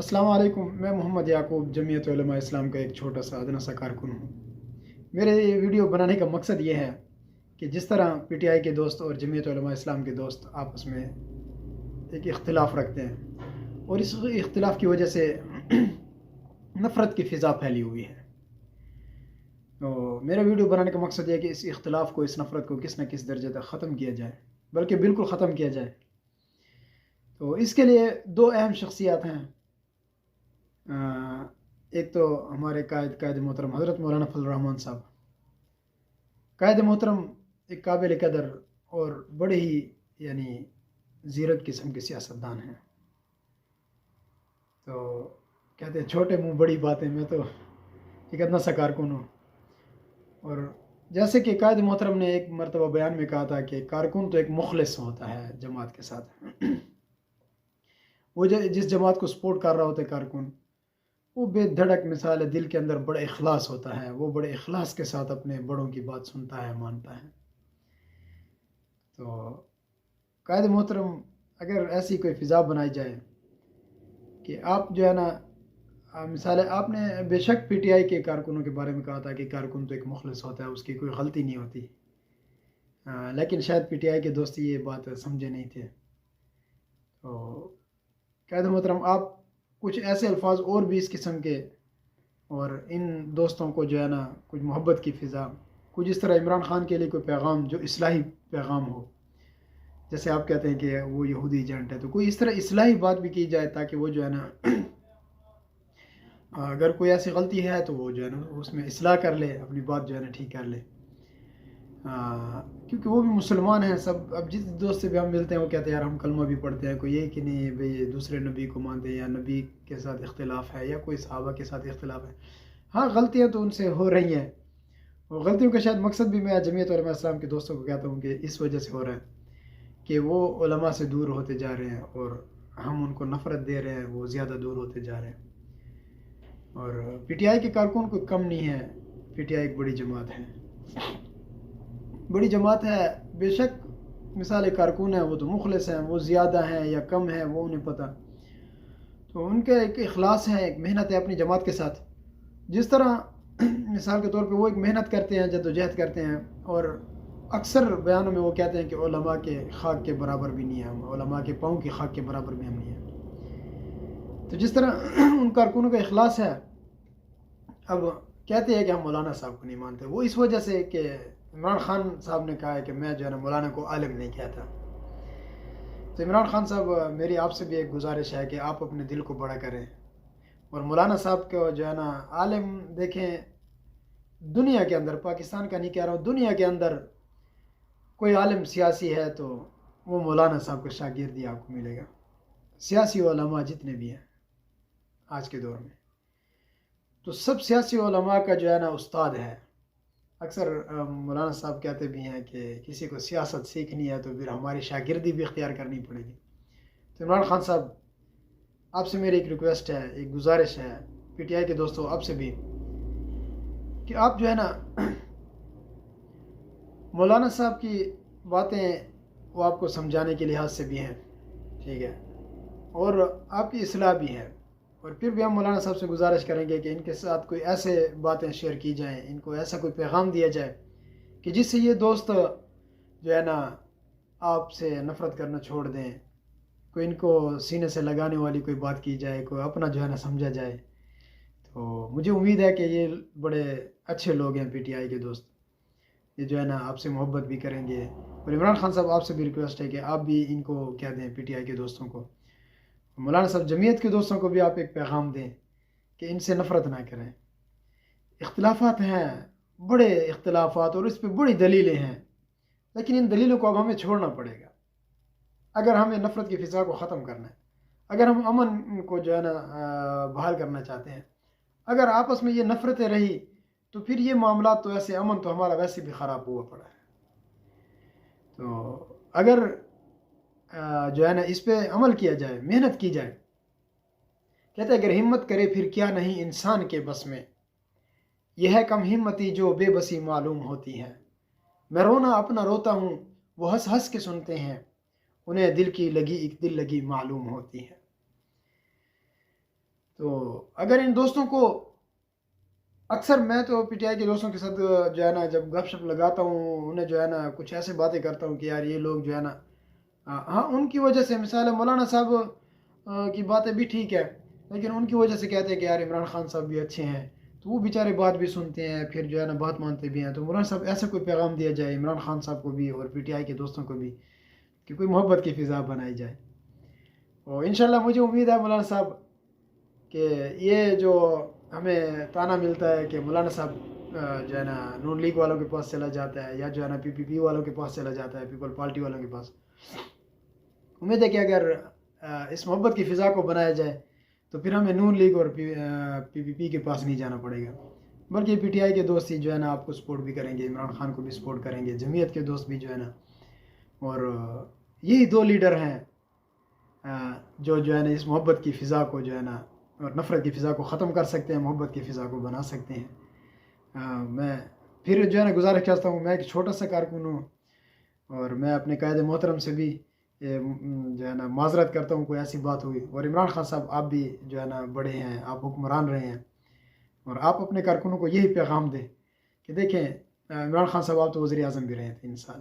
السلام علیکم، میں محمد یعقوب جمعیت علماء اسلام کا ایک چھوٹا سا ادنا سا کارکن ہوں۔ میرے یہ ویڈیو بنانے کا مقصد یہ ہے کہ جس طرح پی ٹی آئی کے دوست اور جمعیت علماء اسلام کے دوست آپس میں ایک اختلاف رکھتے ہیں اور اس اختلاف کی وجہ سے نفرت کی فضا پھیلی ہوئی ہے، تو میرا ویڈیو بنانے کا مقصد یہ ہے کہ اس اختلاف کو، اس نفرت کو کس نہ کس درجے تک ختم کیا جائے، بلکہ بالکل ختم کیا جائے۔ تو اس کے لیے دو اہم شخصیات ہیں۔ ایک تو ہمارے قائد محترم حضرت مولانا فضل الرحمان صاحب۔ قائد محترم ایک قابل قدر اور بڑے ہی زیرک قسم کے سیاستدان ہیں۔ تو کہتے ہیں چھوٹے منہ بڑی باتیں، میں تو ایک ادنا سا کارکن ہوں۔ اور جیسے کہ قائد محترم نے ایک مرتبہ بیان میں کہا تھا کہ کارکن تو ایک مخلص ہوتا ہے جماعت کے ساتھ، وہ جس جماعت کو سپورٹ کر رہا ہوتا ہے کارکن، وہ بے دھڑک مثال ہے، دل کے اندر بڑا اخلاص ہوتا ہے، وہ بڑے اخلاص کے ساتھ اپنے بڑوں کی بات سنتا ہے، مانتا ہے۔ تو قائد محترم اگر ایسی کوئی فضا بنائی جائے کہ آپ جو ہے نا، مثال ہے، آپ نے بے شک پی ٹی آئی کے کارکنوں کے بارے میں کہا تھا کہ کارکن تو ایک مخلص ہوتا ہے، اس کی کوئی غلطی نہیں ہوتی، لیکن شاید پی ٹی آئی کے دوست یہ بات سمجھے نہیں تھے۔ تو قائد محترم آپ کچھ ایسے الفاظ اور بھی اس قسم کے، اور ان دوستوں کو جو ہے نا کچھ محبت کی فضا، کچھ اس طرح عمران خان کے لیے کوئی پیغام جو اصلاحی پیغام ہو، جیسے آپ کہتے ہیں کہ وہ یہودی ایجنٹ ہے، تو کوئی اس طرح اصلاحی بات بھی کی جائے تاکہ وہ جو ہے نا اگر کوئی ایسی غلطی ہے تو وہ جو ہے نا اس میں اصلاح کر لے، اپنی بات جو ہے نا ٹھیک کر لے، کیونکہ وہ بھی مسلمان ہیں سب۔ اب جس دوست سے بھی ہم ملتے ہیں وہ کہتے ہیں یار ہم کلمہ بھی پڑھتے ہیں، کوئی یہ کہ نہیں بھئی دوسرے نبی کو مانتے ہیں یا نبی کے ساتھ اختلاف ہے یا کوئی صحابہ کے ساتھ اختلاف ہے۔ ہاں، غلطیاں تو ان سے ہو رہی ہیں، اور غلطیوں کا شاید مقصد بھی میں جمعیت علماء اسلام کے دوستوں کو کہتا ہوں کہ اس وجہ سے ہو رہا ہے کہ وہ علماء سے دور ہوتے جا رہے ہیں اور ہم ان کو نفرت دے رہے ہیں، وہ زیادہ دور ہوتے جا رہے ہیں۔ اور پی ٹی آئی کے کارکن کوئی کم نہیں ہے، پی ٹی آئی ایک بڑی جماعت ہے، بڑی جماعت ہے۔ بے شک مثال کارکن ہیں، وہ تو مخلص ہیں، وہ زیادہ ہیں یا کم ہیں وہ انہیں پتہ، تو ان کا ایک اخلاص ہے، ایک محنت ہے اپنی جماعت کے ساتھ۔ جس طرح مثال کے طور پہ وہ ایک محنت کرتے ہیں، جد و جہد کرتے ہیں، اور اکثر بیانوں میں وہ کہتے ہیں کہ علماء کے خاک کے برابر بھی نہیں ہے ہم، علماء کے پاؤں کی خاک کے برابر بھی ہم نہیں ہیں۔ تو جس طرح ان کارکنوں کا اخلاص ہے، اب کہتے ہیں کہ ہم مولانا صاحب کو نہیں مانتے، وہ اس وجہ سے کہ عمران خان صاحب نے کہا ہے کہ میں جو ہے نا مولانا کو عالم نہیں کہتا۔ تو عمران خان صاحب، میری آپ سے بھی ایک گزارش ہے کہ آپ اپنے دل کو بڑا کریں، اور مولانا صاحب کو جو ہے نا عالم دیکھیں۔ دنیا کے اندر، پاکستان کا نہیں کہہ رہا ہوں، دنیا کے اندر کوئی عالم سیاسی ہے تو وہ مولانا صاحب کا شاگرد ہی آپ کو ملے گا۔ سیاسی علماء جتنے بھی ہیں آج کے دور میں، تو سب سیاسی علماء کا جو ہے نا استاد ہے۔ اکثر مولانا صاحب کہتے بھی ہیں کہ کسی کو سیاست سیکھنی ہے تو پھر ہماری شاگردی بھی اختیار کرنی پڑے گی۔ تو عمران خان صاحب، آپ سے میری ایک ریکویسٹ ہے، ایک گزارش ہے، پی ٹی آئی کے دوستوں آپ سے بھی، کہ آپ جو ہے نا مولانا صاحب کی باتیں وہ آپ کو سمجھانے کے لحاظ سے بھی ہیں، ٹھیک ہے، اور آپ کی اصلاح بھی ہے، اور پھر بھی ہم مولانا صاحب سے گزارش کریں گے کہ ان کے ساتھ کوئی ایسے باتیں شیئر کی جائیں، ان کو ایسا کوئی پیغام دیا جائے کہ جس سے یہ دوست جو ہے نا آپ سے نفرت کرنا چھوڑ دیں، کوئی ان کو سینے سے لگانے والی کوئی بات کی جائے، کوئی اپنا جو ہے نا سمجھا جائے۔ تو مجھے امید ہے کہ یہ بڑے اچھے لوگ ہیں پی ٹی آئی کے دوست، یہ جو ہے نا آپ سے محبت بھی کریں گے۔ اور عمران خان صاحب، آپ سے بھی ریکویسٹ ہے کہ آپ بھی ان کو کہہ دیں، پی ٹی آئی کے دوستوں کو، مولانا صاحب جمعیت کے دوستوں کو بھی آپ ایک پیغام دیں کہ ان سے نفرت نہ کریں۔ اختلافات ہیں، بڑے اختلافات، اور اس پہ بڑی دلیلیں ہیں، لیکن ان دلیلوں کو اب ہمیں چھوڑنا پڑے گا اگر ہمیں نفرت کی فضا کو ختم کرنا ہے، اگر ہم امن کو جو ہے نا بحال کرنا چاہتے ہیں۔ اگر آپس میں یہ نفرتیں رہی تو پھر یہ معاملات تو ایسے، امن تو ہمارا ویسے بھی خراب ہوا پڑا ہے۔ تو اگر جو ہے نا اس پہ عمل کیا جائے، محنت کی جائے، کہتے ہیں اگر ہمت کرے پھر کیا نہیں انسان کے بس میں، یہ ہے کم ہمتی جو بے بسی معلوم ہوتی ہے، میں رونا اپنا روتا ہوں وہ ہنس ہنس کے سنتے ہیں، انہیں دل کی لگی ایک دل لگی معلوم ہوتی ہے۔ تو اگر ان دوستوں کو اکثر میں تو پی ٹی آئی کے دوستوں کے ساتھ جو ہے نا جب گپ شپ لگاتا ہوں انہیں جو ہے نا کچھ ایسے باتیں کرتا ہوں کہ یار یہ لوگ جو ہے نا ہاں ان کی وجہ سے مثال ہے مولانا صاحب کی باتیں بھی ٹھیک ہے لیکن ان کی وجہ سے کہتے ہیں کہ یار عمران خان صاحب بھی اچھے ہیں تو وہ بیچارے بات بھی سنتے ہیں پھر جو ہے نا بات مانتے بھی ہیں. تو مولانا صاحب ایسا کوئی پیغام دیا جائے عمران خان صاحب کو بھی اور پی ٹی آئی کے دوستوں کو بھی کہ کوئی محبت کی فضا بنائی جائے. اور انشاءاللہ مجھے امید ہے مولانا صاحب کہ یہ جو ہمیں تانا ملتا ہے کہ مولانا صاحب جو ہے نا نون لیگ والوں کے پاس چلا جاتا ہے یا جو ہے نا پی والوں کے پاس چلا جاتا ہے پیپل پارٹی والوں کے پاس, امید ہے کہ اگر اس محبت کی فضا کو بنایا جائے تو پھر ہمیں نون لیگ اور پی کے پاس نہیں جانا پڑے گا بلکہ پی ٹی آئی کے دوست ہی جو ہے نا آپ کو سپورٹ بھی کریں گے, عمران خان کو بھی سپورٹ کریں گے, جمعیت کے دوست بھی جو ہے نا. اور یہی دو لیڈر ہیں جو ہے نا اس محبت کی فضا کو جو ہے نا اور نفرت کی فضا کو ختم کر سکتے ہیں, محبت کی فضا کو بنا سکتے ہیں. میں پھر جو ہے نا گزارش کرتا ہوں, میں ایک چھوٹا سا کارکن ہوں اور میں اپنے قائد محترم سے بھی جو ہے نا معذرت کرتا ہوں کوئی ایسی بات ہوئی. اور عمران خان صاحب آپ بھی جو ہے نا بڑے ہیں, آپ حکمران رہے ہیں اور آپ اپنے کارکنوں کو یہی پیغام دیں کہ دیکھیں عمران خان صاحب آپ تو وزیر اعظم بھی رہے تھے 3 سال,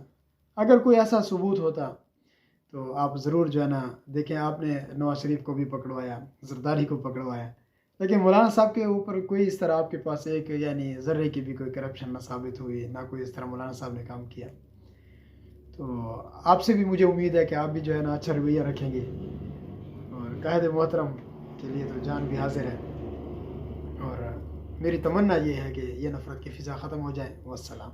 اگر کوئی ایسا ثبوت ہوتا تو آپ ضرور جو ہے نا دیکھیں آپ نے نواز شریف کو بھی پکڑوایا, زرداری کو پکڑوایا, لیکن مولانا صاحب کے اوپر کوئی اس طرح آپ کے پاس ایک یعنی ذرے کی بھی کوئی کرپشن نہ ثابت ہوئی, نہ کوئی اس طرح مولانا صاحب نے کام کیا. تو آپ سے بھی مجھے امید ہے کہ آپ بھی جو ہے نا اچھا رویہ رکھیں گے اور قائد محترم کے لیے تو جان بھی حاضر ہے. اور میری تمنا یہ ہے کہ یہ نفرت کی فضا ختم ہو جائے. والسلام.